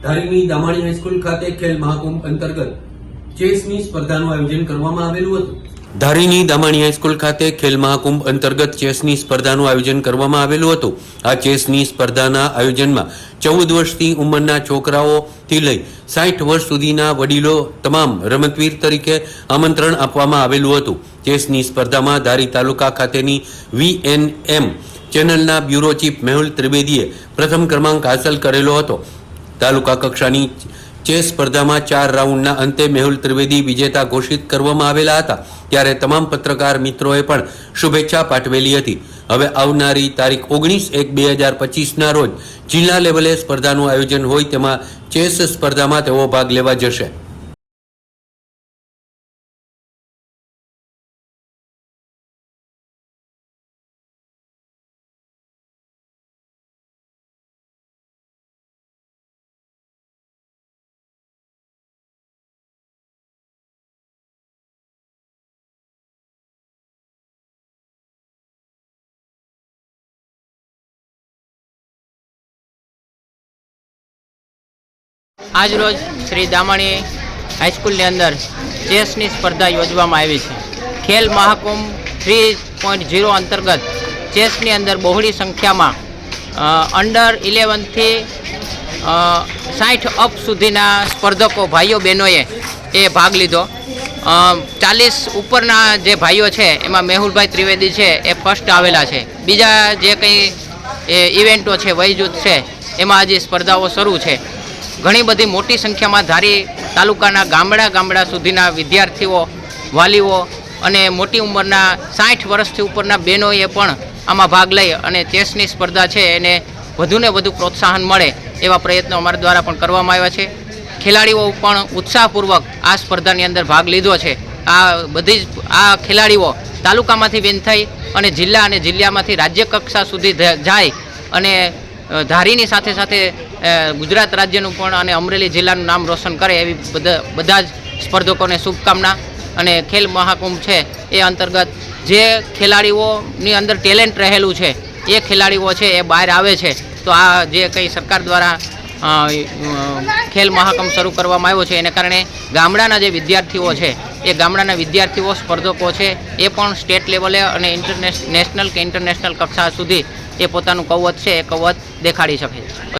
ધારીની Damani high school ખાતે ખેલ મહાકુંભ અંતર્ગત ચેસની સ્પર્ધાનું આયોજન કરવામાં આવેલું હતું। ધારીની દામાણી હાઈસ્કૂલ ખાતે ખેલ મહાકુંભ અંતર્ગત ચેસની સ્પર્ધાનું આયોજન કરવામાં આવેલું હતું। આ ચેસની સ્પર્ધાના આયોજનમાં 14 વર્ષથી ઉંમરના છોકરાઓથી લઈ 60 વર્ષ સુધીના વડીલો તમામ રમતવીર તરીકે આમંત્રણ આપવામાં આવેલું હતું। ચેસની સ્પર્ધામાં ધારી તાલુકા ખાતેની VNM ચેનલના બ્યુરો ચીફ મેહુલ ત્રિવેદીએ પ્રથમ ક્રમાંક હાંસલ કરેલો હતો। તાલુકા કક્ષાની ચેસ સ્પર્ધામાં 4 રાઉન્ડના અંતે મેહુલ ત્રિવેદી વિજેતા ઘોષિત કરવામાં આવેલા હતા। ત્યારે તમામ પત્રકાર મિત્રોએ પણ શુભેચ્છા પાઠવેલી હતી। હવે આવનારી તારીખ 19/1/2025ના રોજ જિલ્લા લેવલે સ્પર્ધાનું આયોજન હોય તેમાં ચેસ સ્પર્ધામાં તેઓ ભાગ લેવા જશે। आज रोज श्री दामाणी हाईस्कूल ने अंदर चेसनी स्पर्धा योजवामां आवी छे। खेल महाकुंभ 3.0 अंतर्गत चेसनी अंदर बहुड़ी संख्या में अंडर 11 थी 60 अप सुधीना स्पर्धकों भाईओ बहनोए ए भाग लीधो। 40 उपरना जे भाईओ छे एमां मेहुलभाई त्रिवेदी छे ए फर्स्ट आवेला छे। बीजा जे कई इवेंटो छे वयजूथ छे एमां हजी स्पर्धाओ शरू छे। घणी बधी मोटी संख्या में धारी तालुकाना गामड़ा सुधीना विद्यार्थीओ वालीओ अने मोटी उंमरना 60 वर्षथी उपरना बहनोए पण आमां भाग लई अने चेसनी स्पर्धा छे एने वधु ने वधु प्रोत्साहन मळे एवा प्रयत्नो अमारा द्वारा पण करवामां आव्या छे। खेलाड़ीओ पण उत्साहपूर्वक आ स्पर्धानी अंदर भाग लीधो छे। आ बधी आ खेलाड़ीओ तालुकामांथी विन थई अने जिल्लामांथी राज्य कक्षा सुधी जाय अने धारीनी साथे साथे गुजरात राज्यનું પણ અને અમરેલી જિલ્લાનું નામ રોશન કરે એવી બધા જ સ્પર્ધકોને શુભકામના। અને ખેલ મહાકુંભ છે એ અંતર્ગત જે ખેલાડીઓની અંદર ટેલેન્ટ રહેલું છે એ ખેલાડીઓ છે એ બહાર આવે છે। તો આ જે કંઈ સરકાર દ્વારા ખેલ મહાકુંભ શરૂ કરવામાં આવ્યો છે એને કારણે ગામડાના જે વિદ્યાર્થીઓ છે એ ગામડાના વિદ્યાર્થીઓ સ્પર્ધકો છે એ પણ સ્ટેટ લેવલે અને નેશનલ કે ઇન્ટરનેશનલ કક્ષા સુધી એ પોતાનું કૌવત છે એ કૌવત દેખાડી શકે છે।